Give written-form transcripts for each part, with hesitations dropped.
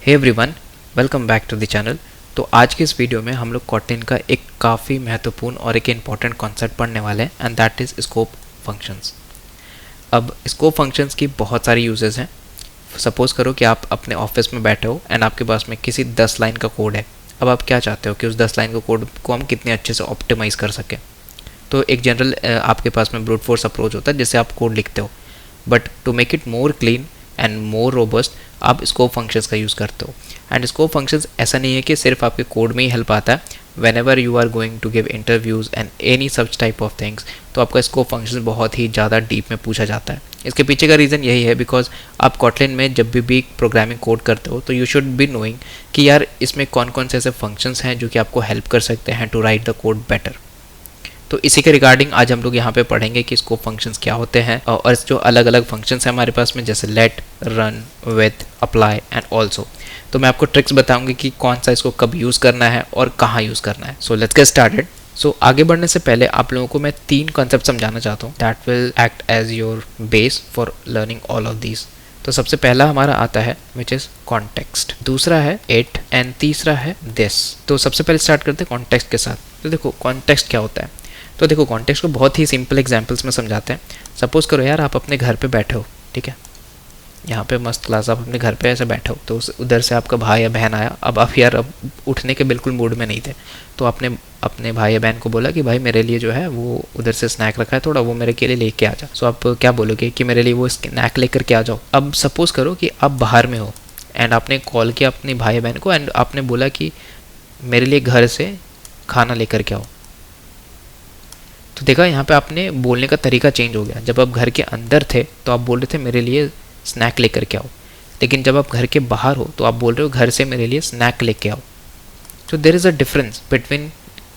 Hey everyone, welcome back to the channel. तो आज के इस वीडियो में हम लोग कोटलिन का एक काफ़ी महत्वपूर्ण और एक इम्पॉर्टेंट कॉन्सेप्ट पढ़ने वाले हैं and that is scope functions. अब स्कोप फंक्शंस की बहुत सारी यूजेस हैं। सपोज़ करो कि आप अपने ऑफिस में बैठे हो एंड आपके पास में किसी 10 लाइन का कोड है। अब आप क्या चाहते हो कि उस 10 लाइन का कोड को हम कितने अच्छे से ऑप्टिमाइज़ कर सकें। तो एक जनरल आपके पास में ब्रूट फोर्स अप्रोच होता है जिससे आप कोड लिखते हो, but to make it more clean and more robust आप स्कोप फंक्शंस का यूज़ करते हो। एंड स्कोप फंक्शंस ऐसा नहीं है कि सिर्फ आपके कोड में ही हेल्प आता है। Whenever you are going to give interviews and any such type of things, तो आपका स्कोप फंक्शन बहुत ही ज़्यादा डीप में पूछा जाता है। इसके पीछे का रीज़न यही है बिकॉज आप कोटलिन में जब भी प्रोग्रामिंग कोड करते हो तो यू शुड बी नोइंग कि यार इसमें कौन कौन से ऐसे फंक्शंस हैं जो कि आपको हेल्प कर सकते हैं to write the code better. तो इसी के रिगार्डिंग आज हम लोग यहाँ पे पढ़ेंगे कि स्कोप फंक्शंस क्या होते हैं और जो अलग अलग फंक्शंस हैं हमारे पास में, जैसे let, run, with, apply and also. तो मैं आपको ट्रिक्स बताऊंगी कि कौन सा इसको कब यूज़ करना है और कहाँ यूज़ करना है। So let's get started. So आगे बढ़ने से पहले आप लोगों को मैं 3 कॉन्सेप्ट समझाना चाहता हूँ that will act as your base for learning all of these. तो सबसे पहला हमारा आता है विच इज़ कॉन्टेक्स्ट, दूसरा है इट एंड तीसरा है दिस। तो सबसे पहले स्टार्ट करते हैं कॉन्टेक्स्ट के साथ। तो देखो कॉन्टेक्स्ट क्या होता है। तो देखो कॉन्टेक्स्ट को बहुत ही सिंपल एग्जांपल्स में समझाते हैं। सपोज़ करो यार आप अपने घर पे बैठे हो, ठीक है, यहाँ पे मस्त क्लास, आप अपने घर पे ऐसे बैठे हो, तो उधर से आपका भाई या बहन आया। अब आप यार अब उठने के बिल्कुल मूड में नहीं थे, तो आपने अपने भाई या बहन को बोला कि भाई मेरे लिए जो है वो उधर से स्नैक रखा है थोड़ा, वो मेरे के लिए लेके आ जाओ। सो आप क्या बोलोगे कि मेरे लिए वो स्नैक लेकर के आ जाओ। अब सपोज़ करो कि आप बाहर में हो एंड आपने कॉल किया अपने भाई या बहन को एंड आपने बोला कि मेरे लिए घर से खाना लेकर के आओ। तो देखा यहाँ पे आपने बोलने का तरीका चेंज हो गया। जब आप घर के अंदर थे तो आप बोल रहे थे मेरे लिए स्नैक लेकर के आओ, लेकिन जब आप घर के बाहर हो तो आप बोल रहे हो घर से मेरे लिए स्नैक लेके आओ। तो there is a difference between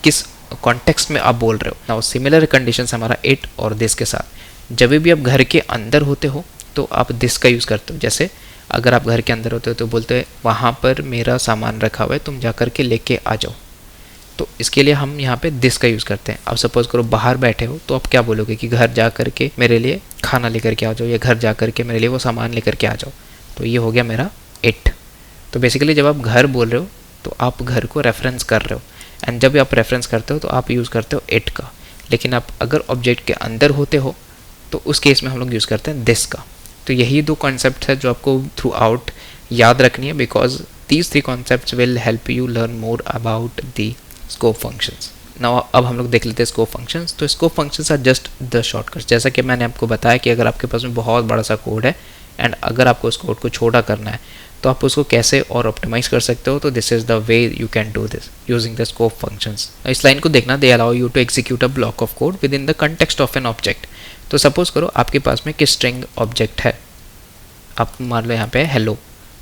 किस कॉन्टेक्स्ट में आप बोल रहे हो। नाउ सिमिलर कंडीशंस हमारा इट और दिस के साथ। जब भी आप घर के अंदर होते हो तो आप दिस का यूज़ करते हो। जैसे अगर आप घर के अंदर होते हो तो बोलते हैं वहाँ पर मेरा सामान रखा हुआ है, तुम जा कर के लेके आ जाओ। तो इसके लिए हम यहाँ पे दिस का यूज़ करते हैं। अब सपोज़ करो बाहर बैठे हो तो आप क्या बोलोगे कि घर जा कर के मेरे लिए खाना लेकर के आ जाओ या घर जा कर के मेरे लिए वो सामान लेकर के आ जाओ। तो ये हो गया मेरा इट। तो बेसिकली जब आप घर बोल रहे हो तो आप घर को रेफरेंस कर रहे हो, एंड जब आप रेफरेंस करते हो तो आप यूज़ करते हो इट का। लेकिन आप अगर ऑब्जेक्ट के अंदर होते हो तो उस केस में हम लोग यूज़ करते हैं दिस का। तो यही 2 कॉन्सेप्ट है जो आपको थ्रू आउट याद रखनी है because these 3 concept will help you learn more about the scope functions. Now अब हम लोग देख लेते हैं स्कोप फंक्शंस। तो scope functions are just the shortcuts. जैसा कि मैंने आपको बताया कि अगर आपके पास में बहुत बड़ा सा कोड है एंड अगर आपको उस कोड को छोटा करना है तो आप उसको कैसे और ऑप्टिमाइज कर सकते हो। तो this is the way you can do this using the scope functions. इस लाइन को देखना, they allow you to execute a block of code within the context of an object. तो सपोज करो आपके पास में एक स्ट्रिंग ऑब्जेक्ट है, आप मान लो यहाँ पे हेलो,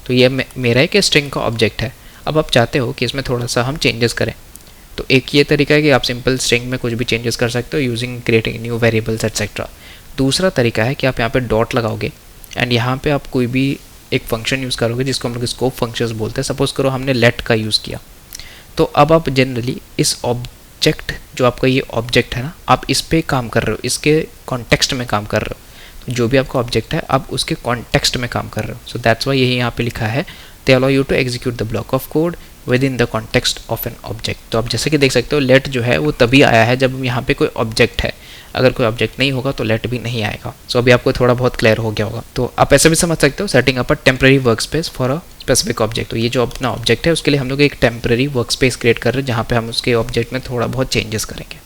तो ये मेरा एक स्ट्रिंग का ऑब्जेक्ट है। अब आप चाहते हो कि इसमें थोड़ा सा हम चेंजेस करें। तो एक ये तरीका है कि आप सिंपल स्ट्रिंग में कुछ भी चेंजेस कर सकते हो using creating new variables etcetera. दूसरा तरीका है कि आप यहाँ पे डॉट लगाओगे एंड यहाँ पे आप कोई भी एक फंक्शन यूज़ करोगे जिसको हम लोग स्कोप फंक्शंस बोलते हैं। सपोज़ करो हमने लेट का यूज़ किया, तो अब आप जनरली इस ऑब्जेक्ट, जो आपका ये ऑब्जेक्ट है ना, आप इस पर काम कर रहे हो, इसके कॉन्टेक्स्ट में काम कर रहे हो। तो जो भी आपका ऑब्जेक्ट है आप उसके कॉन्टेक्स्ट में काम कर रहे हो। सो दैट्स वाई यही यहाँ पे लिखा है they allow you to execute the block of code within the context of an object. तो आप जैसे कि देख सकते हो लेट जो है वो तभी आया है जब यहाँ पे कोई ऑब्जेक्ट है। अगर कोई ऑब्जेक्ट नहीं होगा तो लेट भी नहीं आएगा। सो अभी आपको थोड़ा बहुत क्लियर हो गया होगा। तो आप ऐसे भी समझ सकते हो setting up a temporary work space for a specific object. तो ये जो अपना ऑब्जेक्ट है उसके लिए हम लोग एक टेम्पररी वर्क स्पेस क्रिएट कर रहे हैं जहाँ पे हम उसके ऑब्जेक्ट में थोड़ा बहुत चेंजेस करेंगे।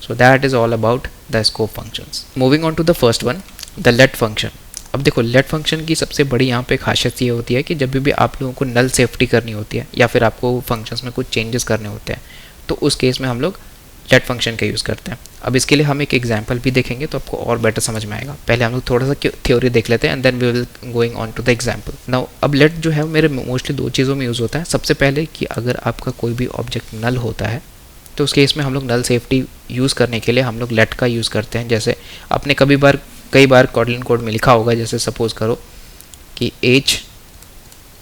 So that is all about the scope functions. Moving on to the first one, the let function. अब देखो लेट फंक्शन की सबसे बड़ी यहाँ पे खासियत ये होती है कि जब भी आप लोगों को नल सेफ्टी करनी होती है या फिर आपको फंक्शंस में कुछ चेंजेस करने होते हैं तो उस केस में हम लोग लेट फंक्शन का यूज़ करते हैं। अब इसके लिए हम एक एग्जांपल भी देखेंगे तो आपको और बेटर समझ में आएगा। पहले हम लोग थोड़ा सा थ्योरी देख लेते हैं and then we will going on to the example. Now अब लेट जो है मेरे मोस्टली 2 चीज़ों में यूज़ होता है। सबसे पहले कि अगर आपका कोई भी ऑब्जेक्ट नल होता है तो उस केस में हम लोग नल सेफ्टी यूज़ करने के लिए हम लोग लेट का यूज़ करते हैं। जैसे आपने कई बार कोटलिन कोड में लिखा होगा, जैसे सपोज करो कि एज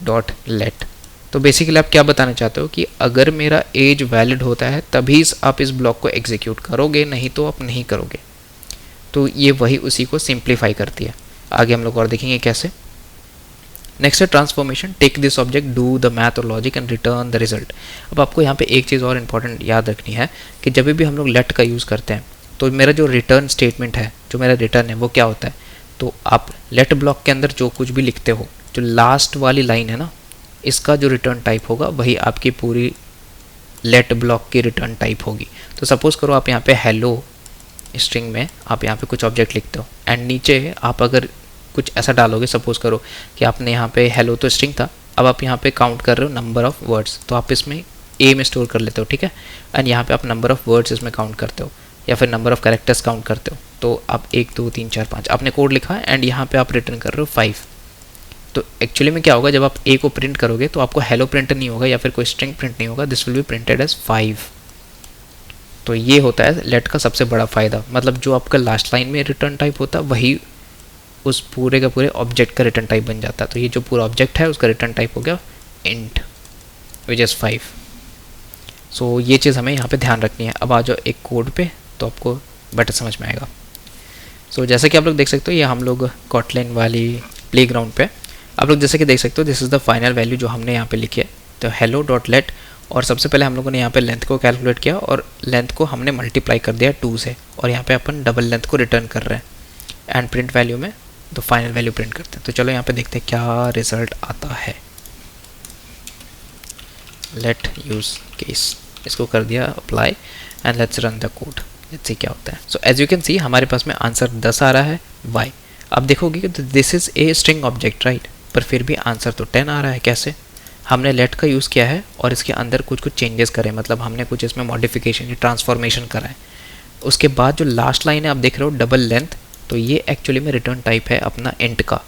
डॉट लेट। तो बेसिकली आप क्या बताना चाहते हो कि अगर मेरा एज वैलिड होता है तभी आप इस ब्लॉक को एग्जीक्यूट करोगे, नहीं तो आप नहीं करोगे। तो ये वही उसी को सिंप्लीफाई करती है। आगे हम लोग और देखेंगे कैसे। नेक्स्ट है transformation, take this object, do the math और logic and return the result. अब आपको यहाँ पे एक चीज़ और इंपॉर्टेंट याद रखनी है कि जब भी हम लोग लेट का यूज़ करते हैं तो मेरा जो रिटर्न स्टेटमेंट है, जो मेरा रिटर्न है वो क्या होता है, तो आप लेट ब्लॉक के अंदर जो कुछ भी लिखते हो, जो लास्ट वाली लाइन है ना, इसका जो रिटर्न टाइप होगा वही आपकी पूरी लेट ब्लॉक की रिटर्न टाइप होगी। तो सपोज़ करो आप यहाँ पे हेलो स्ट्रिंग में आप यहाँ पे कुछ ऑब्जेक्ट लिखते हो एंड नीचे आप अगर कुछ ऐसा डालोगे, सपोज़ करो कि आपने यहाँ पे हेलो तो स्ट्रिंग था, अब आप यहाँ पे काउंट कर रहे हो नंबर ऑफ़ वर्ड्स, तो आप इसमें ए में स्टोर कर लेते हो, ठीक है, एंड यहाँ पे आप नंबर ऑफ़ वर्ड्स इसमें काउंट करते हो या फिर नंबर ऑफ़ कैरेक्टर्स काउंट करते हो। तो आप 1 2 3 4 5 आपने कोड लिखा है एंड यहाँ पे आप रिटर्न कर रहे हो 5। तो एक्चुअली में क्या होगा, जब आप ए को प्रिंट करोगे तो आपको हेलो प्रिंट नहीं होगा या फिर कोई स्ट्रिंग प्रिंट नहीं होगा, this will be printed as 5। तो ये होता है लेट का सबसे बड़ा फ़ायदा, मतलब जो आपका लास्ट लाइन में रिटर्न टाइप होता है वही उस पूरे का पूरे ऑब्जेक्ट का रिटर्न टाइप बन जाता है। तो ये जो पूरा ऑब्जेक्ट है उसका रिटर्न टाइप हो गया इंट विच इज़ 5। सो ये चीज़ हमें यहाँ पे ध्यान रखनी है। अब आ जाओ एक कोड पे तो आपको बेटर समझ में आएगा। सो जैसे कि आप लोग देख सकते हो ये हम लोग कॉटलिन वाली प्लेग्राउंड पे आप लोग जैसे कि देख सकते हो this is the final value जो हमने यहाँ पे लिखी है, तो हेलो डॉट लेट, और सबसे पहले हम लोगों ने यहाँ पे लेंथ को कैलकुलेट किया और लेंथ को हमने मल्टीप्लाई कर दिया 2 से, और यहाँ पे अपन डबल लेंथ को रिटर्न कर रहे हैं एंड प्रिंट वैल्यू में तो फाइनल वैल्यू प्रिंट करते हैं। तो चलो यहाँ पे देखते हैं क्या रिजल्ट आता है। लेट यूज केस, इसको कर दिया apply and let's run the code, let's see क्या होता है। So as you can see हमारे पास में आंसर 10 आ रहा है, वाई। आप देखोगे कि this is a string object right, पर फिर भी आंसर तो 10 आ रहा है। कैसे? हमने लेट का यूज़ किया है और इसके अंदर कुछ चेंजेस करे, मतलब हमने कुछ इसमें मॉडिफिकेशन या ट्रांसफॉर्मेशन करा है। उसके बाद जो लास्ट लाइन है आप देख रहे हो डबल लेंथ, तो ये एक्चुअली में रिटर्न टाइप है अपना इंट का।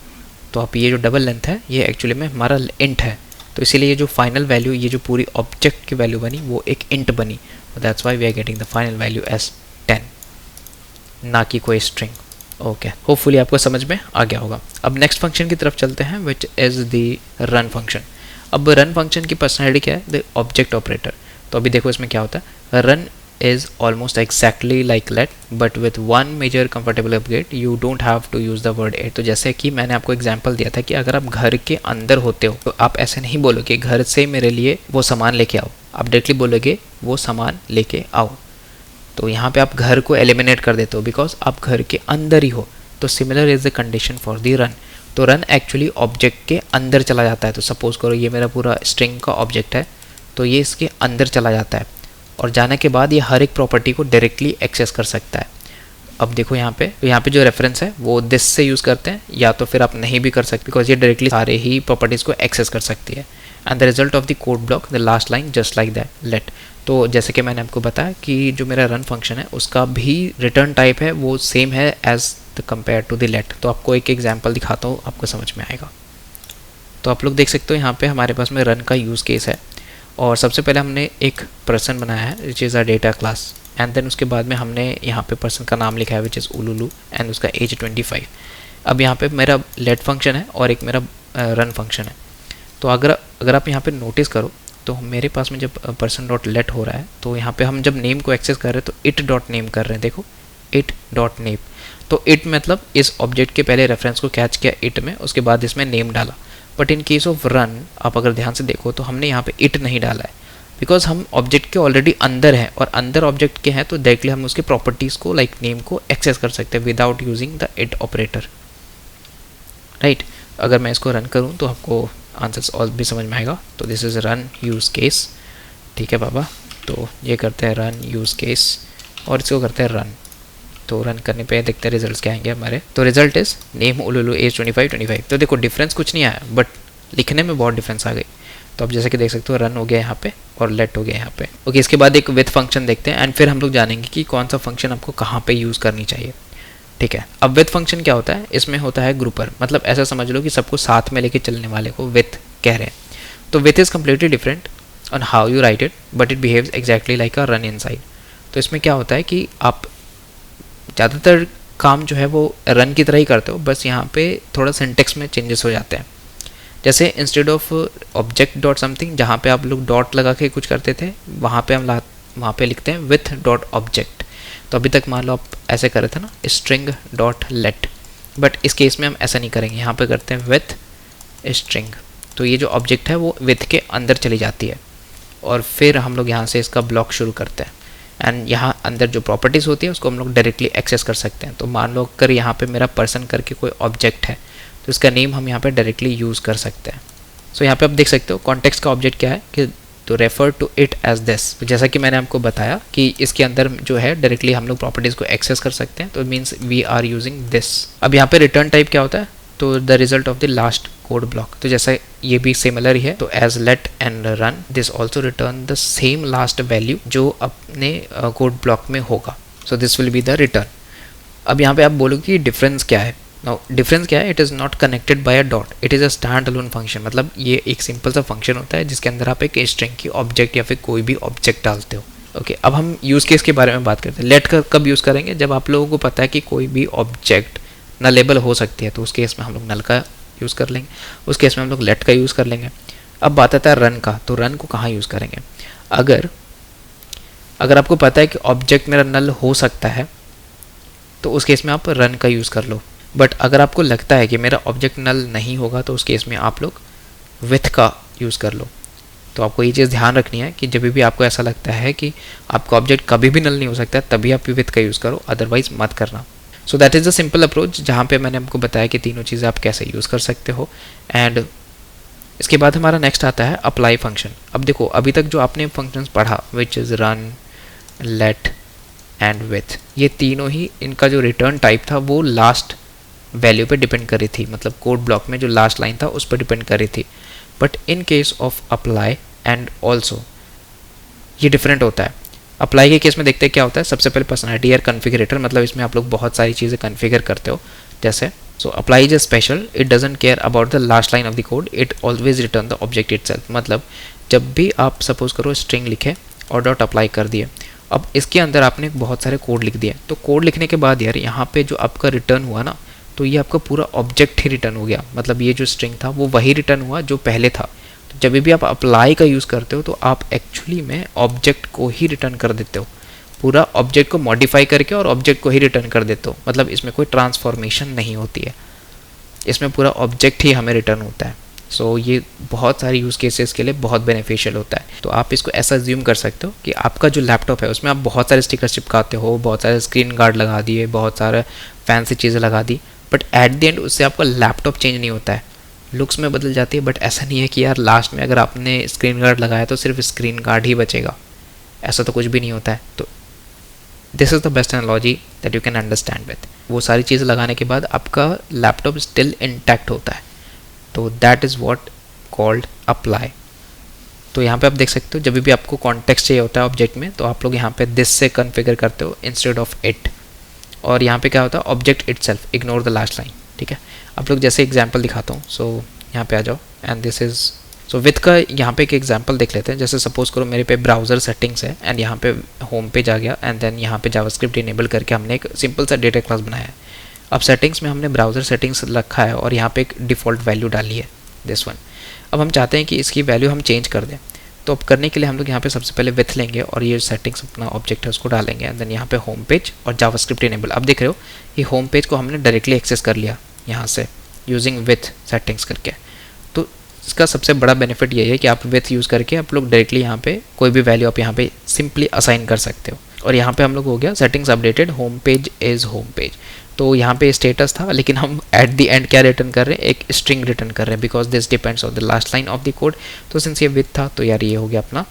तो आप ये जो डबल लेंथ है ये एक्चुअली में हमारा इंट है, तो इसीलिए ये जो फाइनल वैल्यू, ये जो पूरी ऑब्जेक्ट की वैल्यू बनी वो एक इंट बनी, that's why we are getting the final value as 10, ना कि कोई स्ट्रिंग। ओके, होपफुली आपको समझ में आ गया होगा। अब नेक्स्ट फंक्शन की तरफ चलते हैं विच इज़ द रन फंक्शन। अब रन फंक्शन की पर्सनैलिटी क्या है? The object operator. तो अभी देखो इसमें क्या होता है, run is almost exactly like let but with one major comfortable upgrade, you don't have to use the word it। तो जैसे कि मैंने आपको एग्जांपल दिया था कि अगर आप घर के अंदर होते हो तो आप ऐसे नहीं बोलोगे घर से मेरे लिए वो सामान लेके आओ, आप डायरेक्टली बोलोगे वो सामान लेके आओ। तो यहाँ पे आप घर को एलिमिनेट कर देते हो बिकॉज आप घर के अंदर ही हो। तो similar is the condition for the run. तो रन एक्चुअली ऑब्जेक्ट के अंदर चला जाता है। तो सपोज करो ये मेरा पूरा स्ट्रिंग का ऑब्जेक्ट है, तो ये इसके अंदर चला जाता है और जाने के बाद ये हर एक प्रॉपर्टी को डायरेक्टली एक्सेस कर सकता है। अब देखो यहाँ पे जो रेफरेंस है वो दिस से यूज़ करते हैं, या तो फिर आप नहीं भी कर सकते बिकॉज ये डायरेक्टली सारे ही प्रॉपर्टीज़ को एक्सेस कर सकती है। And the result of the code block the last line just like that let. तो जैसे कि मैंने आपको बताया कि जो मेरा रन फंक्शन है उसका भी रिटर्न टाइप है वो सेम है as the compare to the let. तो आपको एक एग्जाम्पल दिखाता हूँ, आपको समझ में आएगा। तो आप लोग देख सकते हो यहाँ पे हमारे पास में रन का यूज़ केस है और सबसे पहले हमने एक पर्सन बनाया है which is a data class, and then उसके बाद में हमने यहाँ पे पर्सन का नाम लिखा है विच इज़ उलुलू एंड उसका एज 25। अब यहाँ पे मेरा लेट फंक्शन है और एक मेरा रन फंक्शन है। तो अगर आप यहाँ पे नोटिस करो तो मेरे पास में जब पर्सन डॉट लेट हो रहा है तो यहाँ पे हम जब नेम को एक्सेस कर रहे हैं तो इट डॉट नेम कर रहे हैं। देखो इट डॉट नेम, तो इट मतलब इस ऑब्जेक्ट के पहले रेफरेंस को कैच किया इट में, उसके बाद इसमें नेम डाला। But in case of run आप अगर ध्यान से देखो तो हमने यहाँ पे इट नहीं डाला है बिकॉज हम ऑब्जेक्ट के ऑलरेडी अंदर हैं और अंदर ऑब्जेक्ट के हैं, तो डायरेक्टली हम उसके प्रॉपर्टीज़ को लाइक नेम को एक्सेस कर सकते हैं without using the it operator, right. अगर मैं इसको रन करूँ तो आपको आंसर्स और भी समझ में आएगा। तो this is run use case, ठीक है बाबा। तो ये करते हैं रन यूज़ केस और इसको करते हैं रन। तो रन करने पे देखते हैं रिजल्ट्स क्या आएंगे हमारे। तो रिजल्ट इज नेम उलुलू एज 25। तो देखो डिफरेंस कुछ नहीं आया बट लिखने में बहुत डिफरेंस आ गई। तो अब जैसे कि देख सकते हो रन हो गया यहाँ पे और लेट हो गया यहाँ पे। ओके, इसके बाद एक विथ फंक्शन देखते हैं एंड फिर हम लोग जानेंगे कि कौन सा फंक्शन आपको कहाँ पे यूज़ करनी चाहिए, ठीक है। अब विथ फंक्शन क्या होता है? इसमें होता है ग्रुपर, मतलब ऐसा समझ लो कि सबको साथ में लेके चलने वाले को विथ कह रहे हैं। तो with is completely different on how you right it but it behaves exactly like a run inside. तो इसमें क्या होता है कि आप ज़्यादातर काम जो है वो रन की तरह ही करते हो, बस यहाँ पे थोड़ा सिंटेक्स में चेंजेस हो जाते हैं। जैसे instead of object dot something जहाँ पे आप लोग डॉट लगा के कुछ करते थे, वहाँ पे लिखते हैं विथ डॉट ऑब्जेक्ट। तो अभी तक मान लो आप ऐसे कर रहे थे ना स्ट्रिंग डॉट लेट, बट इस केस में हम ऐसा नहीं करेंगे, यहाँ पे करते हैं विथ स्ट्रिंग। तो ये जो ऑब्जेक्ट है वो विथ के अंदर चली जाती है और फिर हम लोग यहाँ से इसका ब्लॉक शुरू करते हैं एंड यहाँ अंदर जो प्रॉपर्टीज़ होती है उसको हम लोग डायरेक्टली एक्सेस कर सकते हैं। तो मान लो अगर यहाँ पे मेरा पर्सन करके कोई ऑब्जेक्ट है तो इसका नेम हम यहाँ पे डायरेक्टली यूज़ कर सकते हैं। सो यहाँ पे आप देख सकते हो कॉन्टेक्स्ट का ऑब्जेक्ट क्या है कि तो refer to it as this. तो जैसा कि मैंने आपको बताया कि इसके अंदर जो है डायरेक्टली हम लोग प्रॉपर्टीज़ को एक्सेस कर सकते हैं, तो means we are using this. अब यहाँ पे रिटर्न टाइप क्या होता है, तो the result of the last code block. तो जैसा ये भी सिमिलर ही है, तो as let and run this also return the same last value जो अपने कोड ब्लॉक में होगा। So this will be the return. अब यहाँ पे आप बोलोगे कि डिफरेंस क्या है। नाउ डिफरेंस क्या है, it is not connected by a dot, it is a stand alone function. मतलब ये एक सिंपल सा फंक्शन होता है जिसके अंदर आप एक स्ट्रिंग की ऑब्जेक्ट या फिर कोई भी ऑब्जेक्ट डालते हो। ओके, अब हम यूज़ केस के बारे में बात करते हैं। लेट का कब यूज़ करेंगे, जब आप लोगों को पता है कि कोई भी ऑब्जेक्ट नलेबल हो सकती है, तो उस केस में हम लोग नल का यूज़ कर लेंगे, उस केस में हम लोग लेट का यूज़ कर लेंगे। अब बात आता है रन का, तो रन को कहाँ यूज़ करेंगे। अगर आपको पता है कि ऑब्जेक्ट मेरा नल हो सकता है तो उस केस में आप रन का यूज़ कर लो। बट अगर आपको लगता है कि मेरा ऑब्जेक्ट नल नहीं होगा तो उस केस में आप लोग विथ का यूज़ कर लो। तो आपको ये चीज़ ध्यान रखनी है कि जब भी आपको ऐसा लगता है कि आपका ऑब्जेक्ट कभी भी नल नहीं हो सकता तभी आप विथ का यूज़ करो, अदरवाइज मत करना। So that is the simple approach जहाँ पे मैंने आपको बताया कि तीनों चीज़ें आप कैसे यूज़ कर सकते हो। एंड इसके बाद हमारा नेक्स्ट आता है अप्लाई फंक्शन। अब देखो अभी तक जो आपने फंक्शंस पढ़ा which is run, let and with, ये तीनों ही इनका जो रिटर्न टाइप था वो लास्ट वैल्यू पे डिपेंड कर रही थी, मतलब कोड ब्लॉक में जो लास्ट लाइन था उस पर डिपेंड कर रही थी। But in case of apply and also ये डिफरेंट होता है। अप्लाई के केस में देखते हैं क्या होता है। सबसे पहले पर्सनैलिटी या कॉन्फ़िगरेटर, मतलब इसमें आप लोग बहुत सारी चीज़ें कॉन्फ़िगर करते हो। जैसे so apply is a special, it doesn't care about the last line of the code, it always return the object itself. मतलब जब भी आप सपोज करो स्ट्रिंग लिखे और डॉट अप्लाई कर दिए, अब इसके अंदर आपने बहुत सारे कोड लिख दिए, तो कोड लिखने के बाद यार यहाँ पे जो आपका रिटर्न हुआ ना, तो ये आपका पूरा ऑब्जेक्ट ही रिटर्न हो गया। मतलब ये जो स्ट्रिंग था वो वही रिटर्न हुआ जो पहले था। तो जब भी आप अप्लाई का यूज़ करते हो तो आप एक्चुअली में ऑब्जेक्ट को ही रिटर्न कर देते हो, पूरा ऑब्जेक्ट को मॉडिफाई करके और ऑब्जेक्ट को ही रिटर्न कर देते हो। मतलब इसमें कोई ट्रांसफॉर्मेशन नहीं होती है, इसमें पूरा ऑब्जेक्ट ही हमें रिटर्न होता है। सो ये बहुत सारे यूज़ केसेस के लिए बहुत बेनिफिशियल होता है। तो आप इसको ऐसा ज्यूम कर सकते हो कि आपका जो लैपटॉप है उसमें आप बहुत सारे स्टिकर चिपकाते हो, बहुत सारे स्क्रीन गार्ड लगा दिए, बहुत सारे फैंसी चीज़ें लगा दी, बट एट द एंड उससे आपका लैपटॉप चेंज नहीं होता है, लुक्स में बदल जाती है। बट ऐसा नहीं है कि यार लास्ट में अगर आपने स्क्रीन गार्ड लगाया तो सिर्फ स्क्रीन गार्ड ही बचेगा, ऐसा तो कुछ भी नहीं होता है। तो this is the best analogy that you can understand with. वो सारी चीज़ लगाने के बाद आपका लैपटॉप स्टिल इंटैक्ट होता है, तो that is what called apply. तो यहाँ पे आप देख सकते हो जब भी आपको कॉन्टेक्स्ट चाहिए होता है ऑब्जेक्ट में, तो आप लोग यहाँ पे दिस से कन्फिगर करते हो इंस्टेड ऑफ इट। और यहाँ पे क्या होता है, object itself, ignore the last line. ठीक है, आप लोग जैसे एग्जांपल दिखाता हूँ। सो यहाँ पे आ जाओ and this is so with का यहाँ पे एक एग्जांपल देख लेते हैं। जैसे सपोज करो मेरे पे ब्राउज़र सेटिंग्स है एंड यहाँ पे होम पेज आ गया एंड देन यहाँ पे जावास्क्रिप्ट इनेबल करके हमने एक सिंपल सा डेटा क्लास बनाया है। अब सेटिंग्स में हमने ब्राउज़र सेटिंग्स रखा है और यहाँ पे एक डिफ़ॉल्ट वैल्यू डाली है, दिस वन। अब हम चाहते हैं कि इसकी वैल्यू हम चेंज कर दें, तो अब करने के लिए हम लोग यहाँ पे सबसे पहले विथ लेंगे और ये सेटिंग्स अपना ऑब्जेक्ट है उसको डालेंगे एंड देन यहाँ पे होम पेज और जावास्क्रिप्ट इनेबल। अब देख रहे हो ये होम पेज को हमने डायरेक्टली एक्सेस कर लिया यहाँ से यूजिंग विथ सेटिंग्स करके। तो इसका सबसे बड़ा बेनिफिट ये है कि आप विथ यूज़ करके आप लोग डायरेक्टली यहाँ पे कोई भी वैल्यू आप यहाँ पे सिंपली असाइन कर सकते हो। और यहाँ पे हम लोग हो गया settings updated, home page is home page. तो यहाँ पे स्टेटस था, लेकिन हम एट द एंड क्या रिटर्न कर रहे हैं, एक स्ट्रिंग रिटर्न कर रहे हैं, because this depends on the last line of the code. तो सिंस ये विथ था तो यार ये हो गया अपना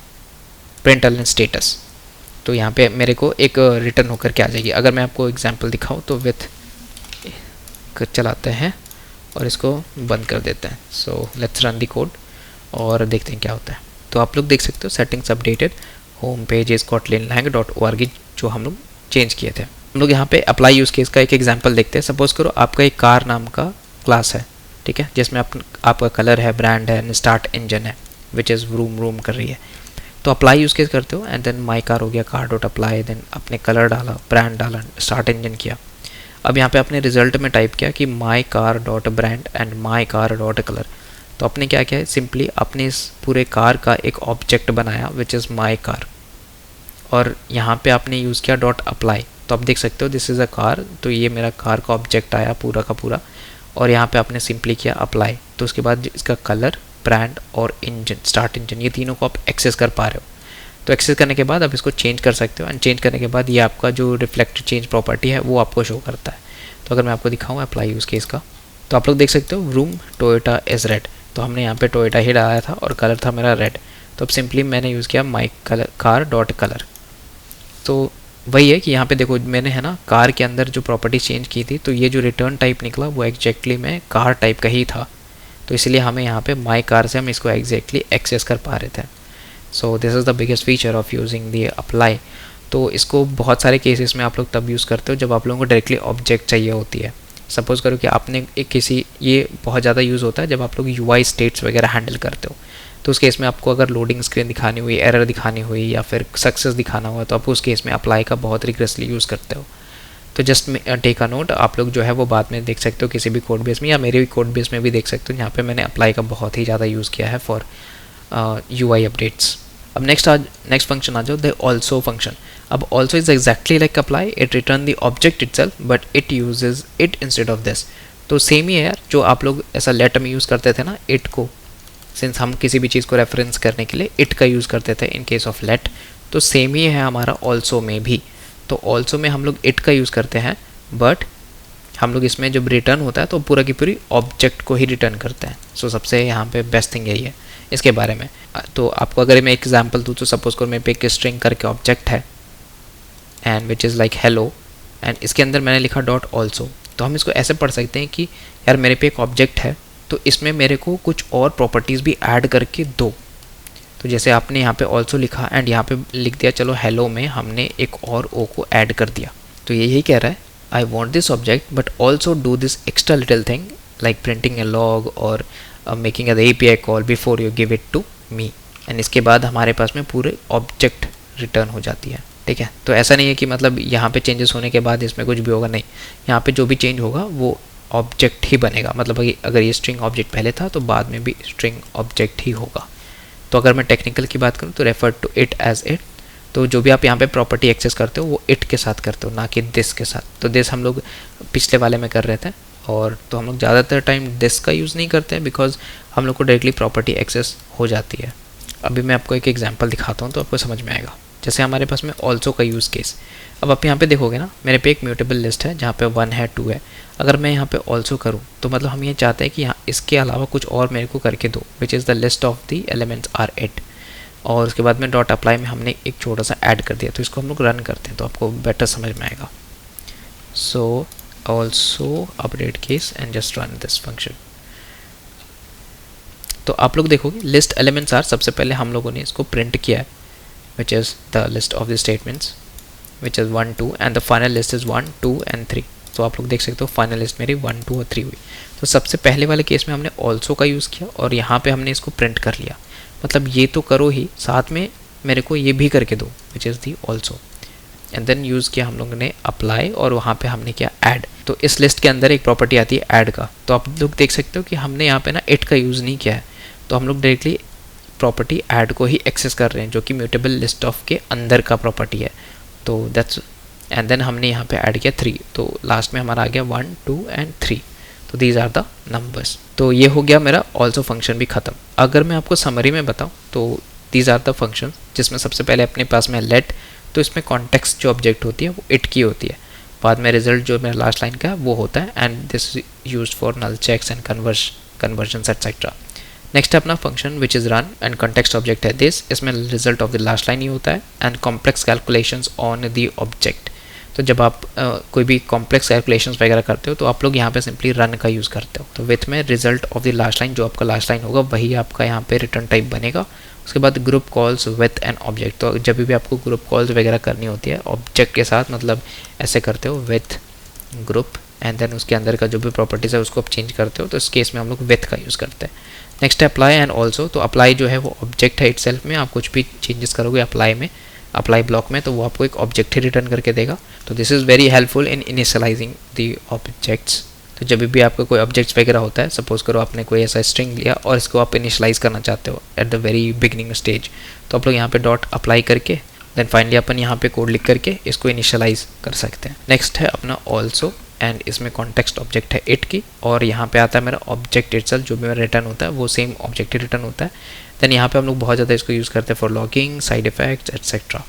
प्रिंटलन स्टेटस। तो यहाँ पे मेरे को एक रिटर्न होकर के आ जाएगी। अगर मैं आपको एग्जांपल दिखाऊँ तो विथ चलाते हैं और इसको बंद कर देते हैं। So let's run the code और देखते हैं क्या होता है। तो आप लोग देख सकते हो settings updated, home page is kotlin-lang.org जो हम लोग चेंज किए थे। हम लोग यहाँ पे अप्लाई यूज़ केस का एक एग्जांपल देखते हैं। सपोज करो आपका एक कार नाम का क्लास है, ठीक है, जिसमें आपका कलर है, ब्रांड है, स्टार्ट इंजन है, विच इज़ रूम कर रही है। तो अप्लाई यूज़ केस करते हो एंड देन माई कार हो गया, कार डॉट अप्लाई, देन आपने कलर डाला, ब्रांड डाला, स्टार्ट इंजन किया। अब यहाँ पे आपने रिजल्ट में टाइप किया कि my car dot brand and my car dot colour. तो आपने क्या किया है, सिंपली आपने इस पूरे कार का एक ऑब्जेक्ट बनाया विच इज़ माई कार, और यहाँ पे आपने यूज़ किया डॉट अप्लाई। तो आप देख सकते हो दिस इज़ अ कार, तो ये मेरा कार का ऑब्जेक्ट आया पूरा का पूरा। और यहाँ पे आपने सिंपली किया अप्लाई, तो उसके बाद इसका कलर, ब्रांड और इंजन, स्टार्ट इंजन, ये तीनों को आप एक्सेस कर पा रहे हो। तो एक्सेस करने के बाद आप इसको चेंज कर सकते हो, एंड चेंज करने के बाद ये आपका जो रिफ्लेक्ट चेंज प्रॉपर्टी है वो आपको शो करता है। तो अगर मैं आपको दिखाऊँ अप्लाई यूज़ केस का, तो आप लोग देख सकते हो रूम टोयोटा इज़ रेड, तो हमने यहाँ पे टोयोटा ही डाला था और कलर था मेरा रेड। तो अब सिंपली मैंने यूज़ किया माई कलर कार डॉट कलर। तो वही है कि यहाँ पे देखो मैंने है ना कार के अंदर जो प्रॉपर्टी चेंज की थी, तो ये जो रिटर्न टाइप निकला वो एग्जैक्टली में कार टाइप का ही था, तो इसलिए हमें यहाँ पे माई कार से हम इसको एग्जैक्टली एक्सेस कर पा रहे थे। So this is the biggest feature of using the apply. तो इसको बहुत सारे केसेस में आप लोग तब यूज़ करते हो जब आप लोगों को डायरेक्टली ऑब्जेक्ट चाहिए होती है। सपोज़ करो कि आपने एक किसी, ये बहुत ज़्यादा यूज़ होता है जब आप लोग UI स्टेट्स वगैरह हैंडल करते हो, तो उस केस में आपको अगर लोडिंग स्क्रीन दिखानी हुई, एरर दिखानी हुई या फिर सक्सेस दिखाना हुआ, तो आप उस केस में अप्लाई का बहुत रिग्रेसली यूज़ करते हो। तो जस्ट टेक अ नोट, आप लोग जो है वो बाद में देख सकते हो किसी भी कोड बेस में, या मेरे भी कोड बेस में भी देख सकते हो, यहाँ पे मैंने अप्लाई का बहुत ही ज़्यादा यूज़ किया है फॉर UI अपडेट्स। अब नेक्स्ट फंक्शन आ जाओ, द ऑल्सो फंक्शन। अब also is exactly like apply, it return the object itself but it uses it instead of this. तो सेम ही है यार, जो आप लोग ऐसा लेट में यूज़ करते थे ना इट को, सिंस हम किसी भी चीज़ को रेफरेंस करने के लिए इट का यूज़ करते थे इन केस ऑफ लेट, तो सेम ही है हमारा ऑल्सो में भी। तो ऑल्सो में हम लोग इट का यूज़ करते हैं, बट हम लोग इसमें जब रिटर्न होता है तो पूरा की पूरी ऑब्जेक्ट को ही रिटर्न करते हैं। सो सबसे यहाँ पे बेस्ट थिंग यही है इसके बारे में। तो आपको अगर मैं एग्जांपल दूँ तो सपोज करो मेरे पे एक स्ट्रिंग करके ऑब्जेक्ट है and which is like hello, and इसके अंदर मैंने लिखा डॉट ऑल्सो। तो हम इसको ऐसे पढ़ सकते हैं कि यार मेरे पे एक ऑब्जेक्ट है, तो इसमें मेरे को कुछ और प्रॉपर्टीज़ भी ऐड करके दो। तो जैसे आपने यहाँ पे ऑल्सो लिखा एंड यहाँ पे लिख दिया चलो हेलो में हमने एक और ओ को ऐड कर दिया। तो यही कह रहा है I want this object but also do this extra little thing like printing a log और making a API call before you give it to me. And इसके बाद हमारे पास में पूरे ऑब्जेक्ट रिटर्न हो जाती है। ठीक है, तो ऐसा नहीं है कि मतलब यहाँ पे चेंजेस होने के बाद इसमें कुछ भी होगा, नहीं, यहाँ पे जो भी चेंज होगा वो ऑब्जेक्ट ही बनेगा। मतलब अगर ये स्ट्रिंग ऑब्जेक्ट पहले था तो बाद में भी स्ट्रिंग ऑब्जेक्ट ही होगा। तो अगर मैं टेक्निकल की बात करूँ तो refer to it as it, तो जो भी आप यहाँ पे प्रॉपर्टी एक्सेस करते हो वो इट के साथ करते हो, ना कि दिस के साथ। तो दिस हम लोग पिछले वाले में कर रहे थे, और तो हम लोग ज़्यादातर टाइम दिस का यूज़ नहीं करते हैं बिकॉज हम लोग को डायरेक्टली प्रॉपर्टी एक्सेस हो जाती है। अभी मैं आपको एक एग्जांपल दिखाता हूँ तो आपको समझ में आएगा। जैसे हमारे पास में ऑल्सो का यूज़ केस, अब आप यहाँ पे देखोगे ना मेरे पे एक म्यूटेबल लिस्ट है जहाँ पे 1 है 2 है। अगर मैं यहाँ पे ऑल्सो करूँ तो मतलब हम ये चाहते हैं कि यहाँ इसके अलावा कुछ और मेरे को करके दो, which is the list of the elements are it. और उसके बाद में डॉट अप्लाई में हमने एक छोटा सा ऐड कर दिया, तो इसको हम लोग रन करते हैं तो आपको बेटर समझ में आएगा। So also update case and just run this function. तो आप लोग देखोगे लिस्ट एलिमेंट्स आर, सबसे पहले हम लोगों ने इसको प्रिंट किया है which is the list of the statements which is 1 2 and the final list is 1 2 and 3। तो आप लोग देख सकते हो फाइनल लिस्ट मेरी 1 2 और 3 हुई। तो सबसे पहले वाले केस में हमने ऑल्सो का यूज़ किया और यहाँ पे हमने इसको प्रिंट कर लिया, मतलब ये तो करो ही, साथ में मेरे को ये भी करके दो which is the also. And then use किया हम लोगों ने अप्लाई और वहाँ पे हमने किया ऐड। तो इस लिस्ट के अंदर एक प्रॉपर्टी आती है ऐड का, तो आप लोग देख सकते हो कि हमने यहाँ पे ना इट का यूज़ नहीं किया है, तो हम लोग डायरेक्टली प्रॉपर्टी ऐड को ही एक्सेस कर रहे हैं जो कि म्यूटेबल लिस्ट ऑफ के अंदर का प्रॉपर्टी है। तो दैट्स, एंड देन हमने यहाँ पे ऐड किया 3, तो लास्ट में हमारा आ गया 1 2 एंड 3। तो दीज आर द नंबर्स। तो ये हो गया मेरा ऑल्सो फंक्शन भी ख़त्म। अगर मैं आपको समरी में बताऊँ तो दीज आर द फंक्शन, जिसमें सबसे पहले अपने पास में लेट, तो इसमें कॉन्टेक्स्ट जो ऑब्जेक्ट होती है वो इट की होती है, बाद में रिजल्ट जो मेरा लास्ट लाइन का है वो होता है, and this use for null checks and conversion etcetera. Next है अपना function which is run and context object है दिस, इसमें result of the last line ही होता है, and complex calculations on the object. तो जब आप कोई भी कॉम्प्लेक्स कैलकुलेशंस वगैरह करते हो तो आप लोग यहाँ पे सिंपली रन का यूज़ करते हो। तो विथ में result of the last line, जो आपका लास्ट लाइन होगा वही आपका यहाँ पे रिटर्न टाइप बनेगा। उसके बाद group calls with an object, तो जब भी आपको ग्रुप कॉल्स वगैरह करनी होती है ऑब्जेक्ट के साथ, मतलब ऐसे करते हो विथ ग्रुप, एंड देन उसके अंदर का जो भी प्रॉपर्टीज़ है उसको आप चेंज करते हो, तो इस केस में हम लोग विथ का यूज़ करते हैं। नेक्स्ट है अप्लाई एंड ऑल्सो। तो अप्लाई जो है वो ऑब्जेक्ट है इटसेल्फ में, आप कुछ भी चेंजेस करोगे अप्लाई में, अप्लाई ब्लॉक में, तो वो आपको एक ऑब्जेक्ट ही रिटर्न करके देगा। तो this is very helpful in initialising the objects. तो जब भी आपका कोई ऑब्जेक्ट्स वगैरह होता है, सपोज करो आपने कोई ऐसा स्ट्रिंग लिया और इसको आप इनिशियलाइज करना चाहते हो at the very beginning stage, तो आप लोग यहाँ पे डॉट अप्लाई करके देन फाइनली अपन यहाँ पे कोड लिख करके इसको इनिशियलाइज कर सकते हैं। नेक्स्ट है अपना ऑल्सो एंड इसमें कॉन्टेक्स्ट ऑब्जेक्ट है इट की, और यहाँ पे आता है मेरा ऑब्जेक्ट इटसेल्फ, जो भी मेरा रिटर्न होता है वो सेम ऑब्जेक्ट ही रिटर्न होता है। देन यहाँ पे हम लोग बहुत ज़्यादा इसको यूज़ करते हैं for logging, side effects etcetera.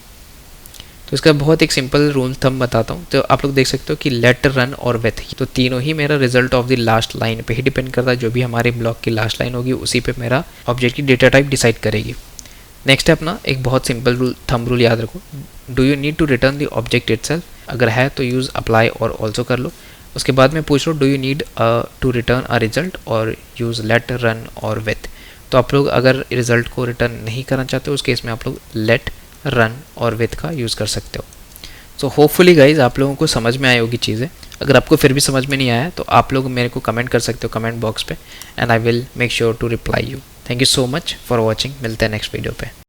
तो इसका बहुत एक सिंपल रूल थंब बताता हूँ। तो आप लोग देख सकते हो कि लेट, रन और विथ, तो तीनों ही मेरा result of the last line पे ही डिपेंड करता है। जो भी हमारे ब्लॉक की लास्ट लाइन होगी उसी पे मेरा ऑब्जेक्ट की डेटा टाइप डिसाइड करेगी। नेक्स्ट है अपना एक बहुत सिंपल रूल, थंब रूल याद रखो, do you need to return the object itself, अगर है तो यूज़ अप्लाई और ऑल्सो कर लो। उसके बाद में पूछ लो do you need to return a result और यूज़ लेट, रन और विथ। तो आप लोग अगर रिजल्ट को रिटर्न नहीं करना चाहते उस केस में आप लोग लेट, रन और विथ का यूज़ कर सकते हो। सो होपफुली गाइज आप लोगों को समझ में आई होगी चीज़ें। अगर आपको फिर भी समझ में नहीं आया तो आप लोग मेरे को कमेंट कर सकते हो कमेंट बॉक्स पे, and I will make sure to reply you. Thank you so much for watching. मिलते हैं नेक्स्ट वीडियो पे।